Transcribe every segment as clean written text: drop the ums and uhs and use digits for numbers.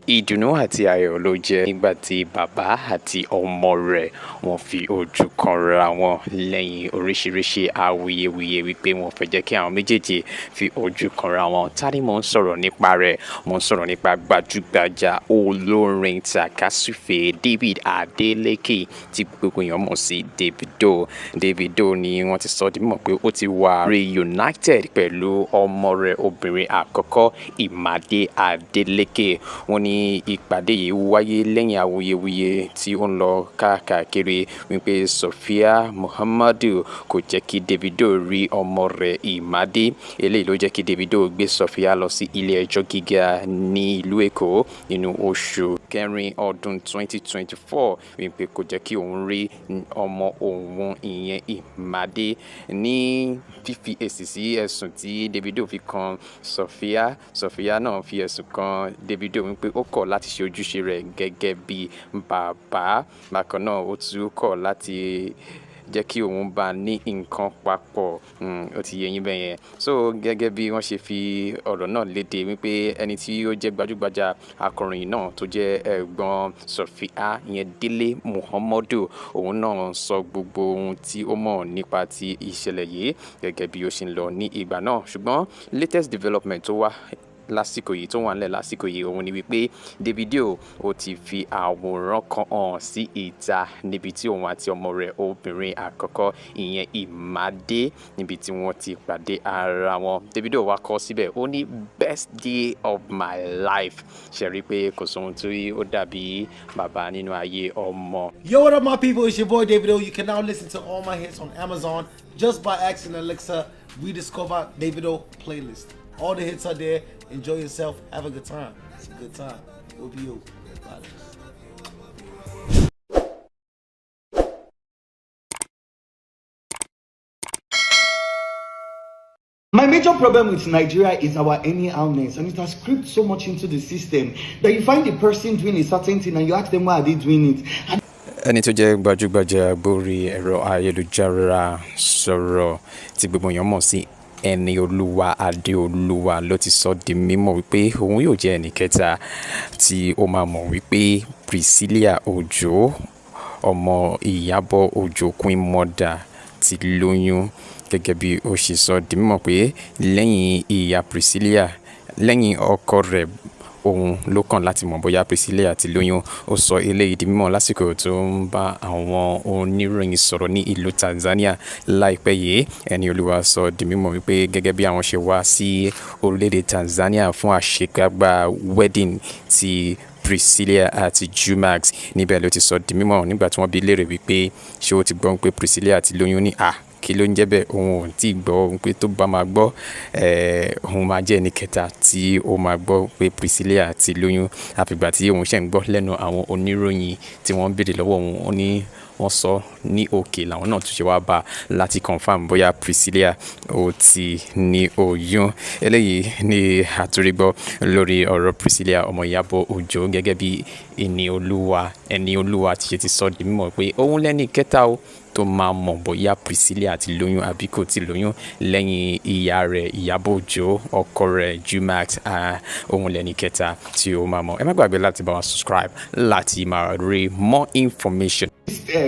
Ìdùnnú àti ayọ̀ ló jẹ́ nígbà tí bàbá àti ọmọ rẹ̀ wọ́n fi ojú kanra wọn lẹ́yìn oríṣiríṣi awuyewuye wípé wọ́n fẹ́ jẹ́ kí àwọn méjèèjì fi ojú kanra wọn. Ta ni mò ń sọ̀rọ̀ nípa rẹ̀? Mò ń sọ̀rọ̀ nípa gbajúgbajà olórin tàkásùfé David Adeleke tí gbogbo èèyàn mọ̀ sí Davido. Davido ni wọ́n ti sọ di mímọ̀ pé ó ti wà reunited pẹ̀lú ọmọ rẹ̀ obìnrin àkọ́kọ́ Imade Adeleke. Wọ́n ní ìpàdé yìí wáyé lẹ́yìn awuyewuye tí ó ń lọ káàkiri wípé Sophia Muhammadu kò jẹ́ kí Davido rí ọmọ rẹ̀ Imade. Eléyìí ló jẹ́ kí Davido gbé Sophia lọ sí ilé ẹjọ́ gíga ní ìlú Èkó nínú oṣù kẹrin ọdún 2024 wípé kò jẹ́ kí òun rí ọmọ òun ìyẹn Imade. Ní fífi èsì sí ẹ̀sùn tí Davido fi kan Sophia náà fi ẹ̀sùn kan Davido wípé ó kọ̀ láti ṣe ojúṣe rẹ̀ gẹ́gẹ́ bí bàbá. Bákan náà ó tún kọ̀ láti jẹ́ kí òun bá ní nǹkan papọ̀. Ó ti yé yín bẹ́ẹ̀ yẹn. So gẹ́gẹ́ bí wọ́n ṣe fi ọ̀rọ̀ náà léde wípé ẹni tí ó jẹ́ gbajúgbajà akọrin náà tó jẹ́ ẹ̀gbọ́n Sophia ìyẹn Délé Muhammadu, òun náà sọ gbogbo ohun tí ó mọ̀ nípa ti ìṣẹ̀lẹ̀ yìí gẹ́gẹ́ bí ó ṣe ń lọ ní ìgbà náà. Ṣùgbọ́n latest development tó wà lásìkò yìí tó wà nílẹ̀ lásìkò yìí òun ni wípé Davido ó ti fi àwòrán kan hàn sí ìta níbi tí òun àti ọmọ rẹ̀ obìnrin àkọ́kọ́ ìyẹn Imade níbi tí wọ́n ti pàdé ara wọn. Davido wá kọ síbẹ̀ ó ní best day of my life. Ṣe rí pé kò sóhun tí ó dàbí bàbá nínú ayé ọmọ. Yo, what up my people, it's your boy Davido. You can now listen to all my hits on Amazon just by asking Alexa rediscover Davido playlist. All the hits are there. Enjoy yourself. Have a good time. It's a good time. We'll be you. Bye. My major problem with Nigeria is our anyhowness, and it has crept so much into the system that you find a person doing a certain thing and you ask them why are they doing it. Ẹni tó jẹ́ gbajúgbajà gbórí ẹ̀rọ ayélujára sọ̀rọ̀ tí gbogbo èèyàn mọ̀ sí Ẹniolúwa Adéolúwa ló ti sọ di mímọ̀ wípé òun yóò jẹ́ ẹnì kẹta tí ó máa mọ̀ wípé Priscilla Òjó ọmọ Iyabo Òjó Queen Mother ti lóyún. Gẹ́gẹ́ bí ó ṣe sọ di mímọ̀ pé lẹ́yìn ìyá Priscilla lẹ́yìn ọkọ rẹ̀ òun ló kàn láti mọ̀ bóyá Priscilla ti lóyún. Ó sọ eléyìí di mímọ̀ lásìkò tó ń bá àwọn oníròyìn sọ̀rọ̀ ní ìlú Tanzania láìpẹ́ yìí. Ẹniolúwa sọ di mímọ̀ wípé gẹ́gẹ́ bí àwọn ṣe wá sí orílẹ̀-èdè Tanzania fún àṣekágbá wedding ti Priscilla àti Jumax, níbẹ̀ ló ti sọ di mímọ̀ nígbà tí wọ́n bi léèrè wípé ṣé ó ti gbọ́ pé Priscilla ti lóyún ní kí ló ń jẹ́ bẹ́ẹ̀ òun ò tí ì gbọ́ pé tó bá máa gbọ́ òun máa jẹ́ ẹni kẹta tí ó máa gbọ́ pé Priscilla ti lóyún. Àfìgbà tí òun ṣẹ̀ ń gbọ́ lẹ́nu àwọn oníròyìn tí wọ́n béèrè lọ́wọ́ òun ó ní wọ́n sọ ní òkè làwọn náà tún ṣe wá bá láti confam bóyá Priscilla ó ti ní oyún. Eléyìí ni àtúrígbọ́ lórí ọ̀rọ̀ Priscilla ọmọ Iyabo Òjó gẹ́gẹ́ bí Ẹniolúwa ti ṣe ti sọ di mímọ̀ pé òun lẹ́ni kẹta o tó máa mọ̀ bóyá Priscilla ti lóyún àbí kò ti lóyún lẹ́yìn ìyá rẹ̀ Iyabo Òjó ọkọ rẹ̀ Jumax. Òun lẹ́ni kẹta tí ó máa mọ̀. Ẹ má gbàgbé láti bá wa subscribe láti máa rí more information.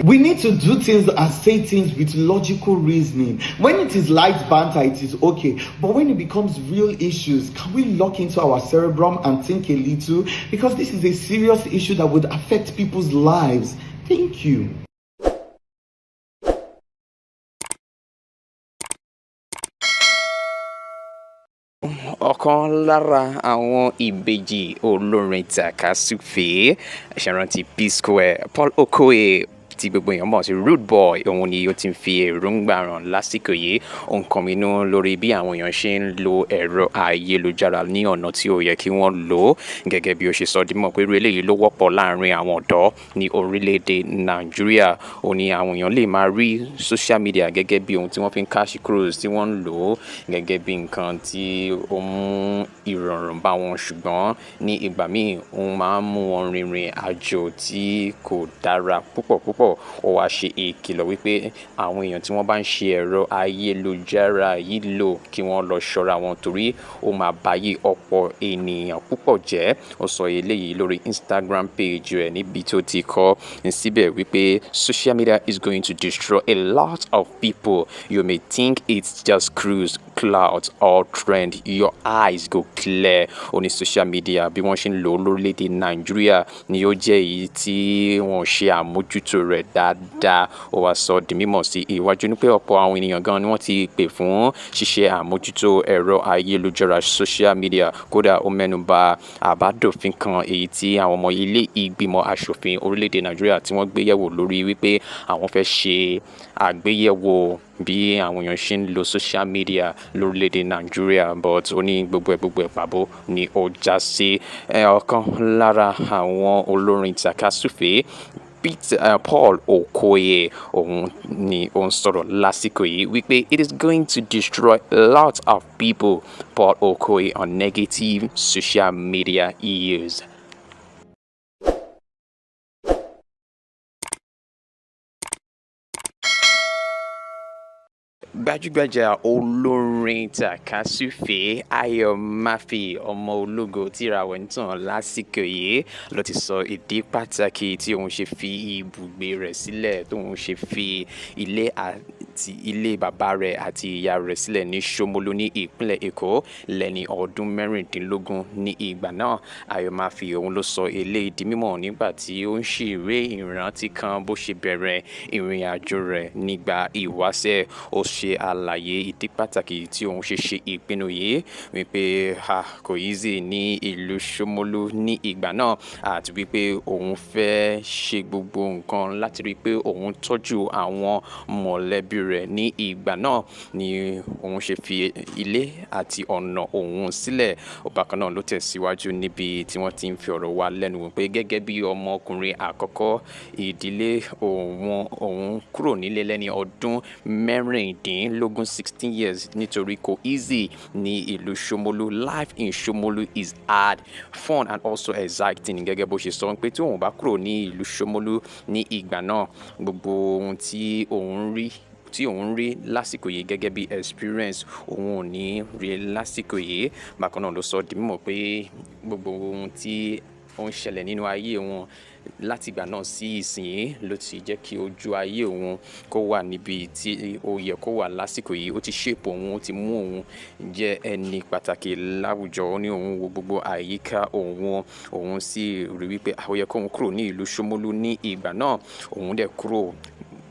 We need to do things and say things with logical reasoning. When it is light banter, it is okay. But when it becomes real issues, can we lock into our cerebrum and think a little? Because this is a serious issue that would affect people's lives. Thank you. Ọ̀kan lára àwọn ìbejì olórin tàkásùfé ṣèrántí P-Square Paul Okoye tí gbogbo èèyàn mọ̀ sí Rude Boy, òun ni ó ti ń fi èròǹgbà hàn lásìkò yìí. Ó ń kọminú lórí bí àwọn èèyàn ṣe ń lo ẹ̀rọ ayélujára ní ọ̀nà tí ó yẹ kí wọ́n lò ó. Gẹ́gẹ́ bí ó ṣe sọ dímọ̀ pé eléyìí ló wọ́pọ̀ láàrin àwọn ọ̀dọ́ ní orílẹ̀-èdè Nàìjíríà. Ó ní àwọn èèyàn lè máa rí social media gẹ́gẹ́ bí ohun tí wọ́n fi ń cash cruise tí wọ́n ń lò ó gẹ́gẹ́ bí nǹkan tí ó mú ìrọ̀rùn bá wọn ṣùgbọ́n ní ìgbà míì òun máa ń mú wọn rìnrìn àjò tí kò dára púpọ̀. Ó wá ṣe ìkìlọ̀ wípé àwọn èèyàn tí wọ́n bá ń ṣe ẹ̀rọ ayélujára yìí lò kí wọ́n lọ ṣọ́ra wọn torí ó máa báyé ọ̀pọ̀ ènìyàn púpọ̀ jẹ́. Ó sọ eléyìí lórí Instagram page rẹ̀ níbi tó ti kọ síbẹ̀ wípé social media is going to destroy a lot of people. You may think it's just cruise, clouds or trend. Your eyes go clear. Ó ní social media bí wọ́n ṣe ń lò lórílẹ̀‐èdè Nàìjíríà ni ó jẹ́ èyí tí wọ́n ṣe àmójútó rẹ̀ dáadáa. Ó wá sọ di mímọ̀ sí iwájú ní pé ọ̀pọ̀ àwọn ènìyàn gan ni wọ́n ti pè fún ṣíṣe àmójútó ẹ̀rọ ayélujára social media. Kódà ó mẹ́nuba àbádòfin kan èyí tí àwọn ọmọ ilé ìgbìmọ̀ aṣòfin orílẹ̀‐èdè Nàìjíríà tí wọ́n gbé yẹ̀wò lórí wípé àwọn fẹ́ ṣe àgbéyẹ̀wò bí àwọn èèyàn ṣe ń lo social media lórílẹ̀‐èdè Nàìjíríà but ó ní gbogbo ẹ̀ pàbó ni ó já sí. Ọ̀kan lára àwọn olórin takasúfèé Paul Okoye òun ni ó ń sọ̀rọ̀ lásìkò yìí wípé it is going to destroy a lot of people. Paul Okoye on negative social media use. Gbajúgbajà olórin takasúfèé Ayọ̀ Mafi ọmọ ológo tírawọ̀ ń tàn lásìkò yìí ló ti sọ ìdí pàtàkì tí òun ṣe fi ibùgbé rẹ̀ sílẹ̀ tóun ṣe fi ilé bàbá rẹ̀ àti ìyá rẹ̀ sílẹ̀ ní Ṣómólú ní ìpínlẹ̀ Èkó lẹ́ni ọdún 16 ní ìgbà náà. Ayọ̀ Mafi òun ló sọ eléyìí di mímọ̀ nígbà tí ó ń ṣèrè ìrántí kan bó ṣe bẹ̀rẹ̀ ìrìn àjò rẹ̀ nígbà ìwáṣẹ̀. Ó ṣe àlàyé ìdí pàtàkì tí òun ṣe ìpinnu yìí wípé kò easy ní ìlú Ṣómólú ní ìgbà náà àti wípé òun fẹ́ ṣe gbogbo nǹkan láti rí pé òun tọ́jú àwọn mọ̀lẹ́bí rẹ̀ ní ìgbà náà ni òun ṣe fi ilé àti ọ̀nà òun sílẹ̀. Bákan náà ló tẹ̀síwájú níbi tí wọ́n ti ń fi ọ̀rọ̀ wá lẹ́nu wò pé gẹ́gẹ́ bí ọmọkùnrin àkọ́kọ́ ìdílé òun kúrò nílé lẹ́ni ọdún 16 years nítorí kò easy ní ìlú Ṣómólú. Life in Ṣómólú is hard, fun and also exciting. Gẹ́gẹ́ bó ṣe sọ pé tí òun bá kúrò ní ìlú Ṣómólú ní ìgbà náà gbogbo ohun tí òun rí lásìkò yìí gẹ́gẹ́ bí experience òun ò ní rí lásìkò yìí. Bákan náà ló sọ di mímọ̀ pé gbogbo ohun tí ó ń ṣẹlẹ̀ nínú ayé wọn láti ìgbà náà sí ìsìn ló ti jẹ́ kí ojú ayé òun kó wà níbi tí ó yẹ kó wà lásìkò yìí. Ó ti shape òun, ó ti mú òun jẹ́ ẹni pàtàkì láwùjọ. Ó ní òun wo gbogbo àyíká òun sì rí wípé ó yẹ kóun kúrò ní ìlú Ṣómólú ní ìgbà náà. Òun dẹ̀ kúrò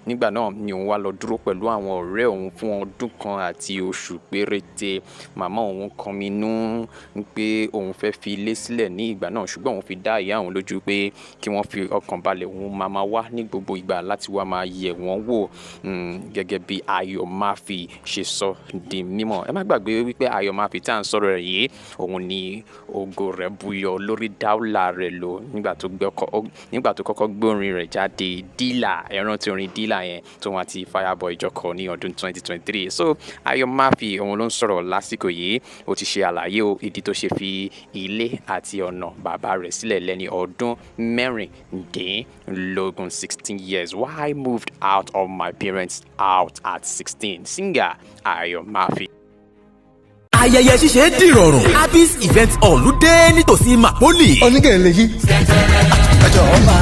nígbà náà ni òun wá lọ dúró pẹ̀lú àwọn ọ̀rẹ́ òun fún ọdún kan àti oṣù péréte. Màmá òun kọminú pé òun fẹ́ fi ilé sílẹ̀ ní ìgbà náà ṣùgbọ́n òun fi dá ìyá òun lójú pé kí wọ́n fi ọkàn balẹ̀ òun máa wá ní gbogbo ìgbà láti wá máa yẹ̀ wọ́n wò gẹ́gẹ́ bí Ayọ̀ Mafi ṣe sọ di mímọ̀. Ẹ má gbàgbé wípé Ayọ̀ Mafi tá à ń sọ̀rọ̀ rẹ̀ yìí òun ni ògo rẹ̀ buyọ lórí dáúlà rẹ̀ lò nígbà tó kọ́kọ́ gbé orin rẹ̀ jáde Dílà. Ẹ rántí orin Dílà yẹn tó wọn àti Fireboy jọkọ ní ọdún 2023. So Ayọ̀ Mafi òun ló ń sọ̀rọ̀ lásìkò yìí. Ó ti ṣe àlàyé ìdí tó ṣe fi ilé àti ọ̀nà bàbá rẹ̀ sílẹ̀ lẹ́ni ọdún 16 years. Why I moved out of my parents out at 16. Singer Ayọ̀ Mafi. Ayẹyẹ ṣíṣe dìrọ̀rùn. Abis event hall ló dé nítòsí Mapoli. Onígẹ̀rẹ̀ lèyí. Ẹjọ́ ọba.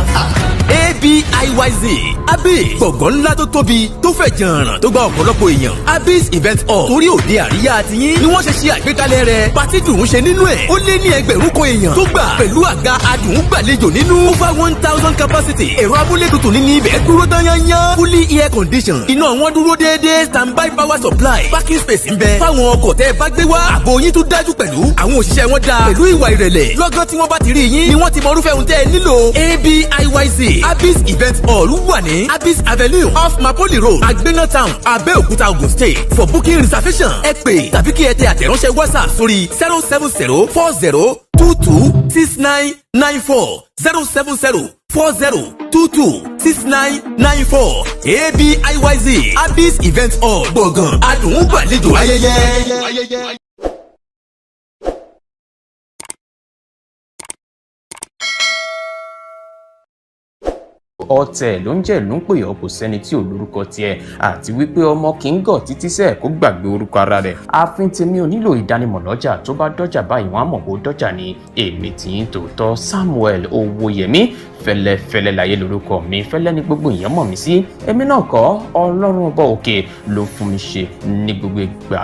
ABIYZ Abis gbọ̀ngàn ńlá tó tóbi tó fẹ̀ jàǹràn tó gba ọ̀pọ̀lọpọ̀ èèyàn. Abis event hall torí òde àríyá tiyín ni wọ́n ṣe àgbékalẹ̀ rẹ̀. Pátí dùn ún ṣe nínú ẹ̀. Ó lé ní ẹgbẹ̀rún kan èèyàn tó gbà pẹ̀lú àga adùn gbàlejò nínú. Over 1000 capacity. Ẹ̀rọ amúlétutù nínú ibẹ̀ dúró tán yányán. Fully air condition. Iná wọn dúró déédéé. Standby power supply. Parking space ń bẹ. Fáwọn ọkọ̀ tẹ́ bá gbé wá. Ààbò yín tún dájú pẹ̀lú. Àwọn òṣìṣẹ́ wọn dáa. Pẹ̀lú ìwà ìrẹ̀lẹ̀. Lọ́gán tí wọ́n bá ti rí yín ni wọ́n ti mọ irúfẹ́ ohun tẹ́ ẹ nílò. ABIYZ Abis event hall wà ní Abis Avenue off Mapoli Road, Agbena Town, Abẹ́òkúta, Ogun State. For booking reservation ẹ pè tàbí kí ẹ tẹ àtẹ̀ránṣẹ́ WhatsApp sórí 07040226994 07040226994. ABIYZ Abis event hall gbọ̀ngàn adùn gbàlejò ayẹyẹ. ọ̀tẹ̀ ló ń jẹ́ ìlú ń pè ọ́ kò sẹ́ni tí ò lórúkọ tiẹ̀ àti wípé ọmọ kì í gọ̀ títí sẹ́ẹ̀ kó gbàgbé orúkọ ara rẹ̀. ààfin tèmi ò nílò ìdánimọ̀ lọ́jà tó bá dọ́jà báyìí wọ́n á mọ̀ bó dọ́jà ni. èmi tí ń tòótọ́ Samuel Owóyẹmí fẹ́lẹ́fẹ́lẹ́ láyé lórúkọ mi fẹ́lẹ́ ní gbogbo èèyàn mọ̀ mí sí. èmi náà kọ́ Ọlọ́run ọba òkè ló fún mi ṣe ní gbogbo ìgbà.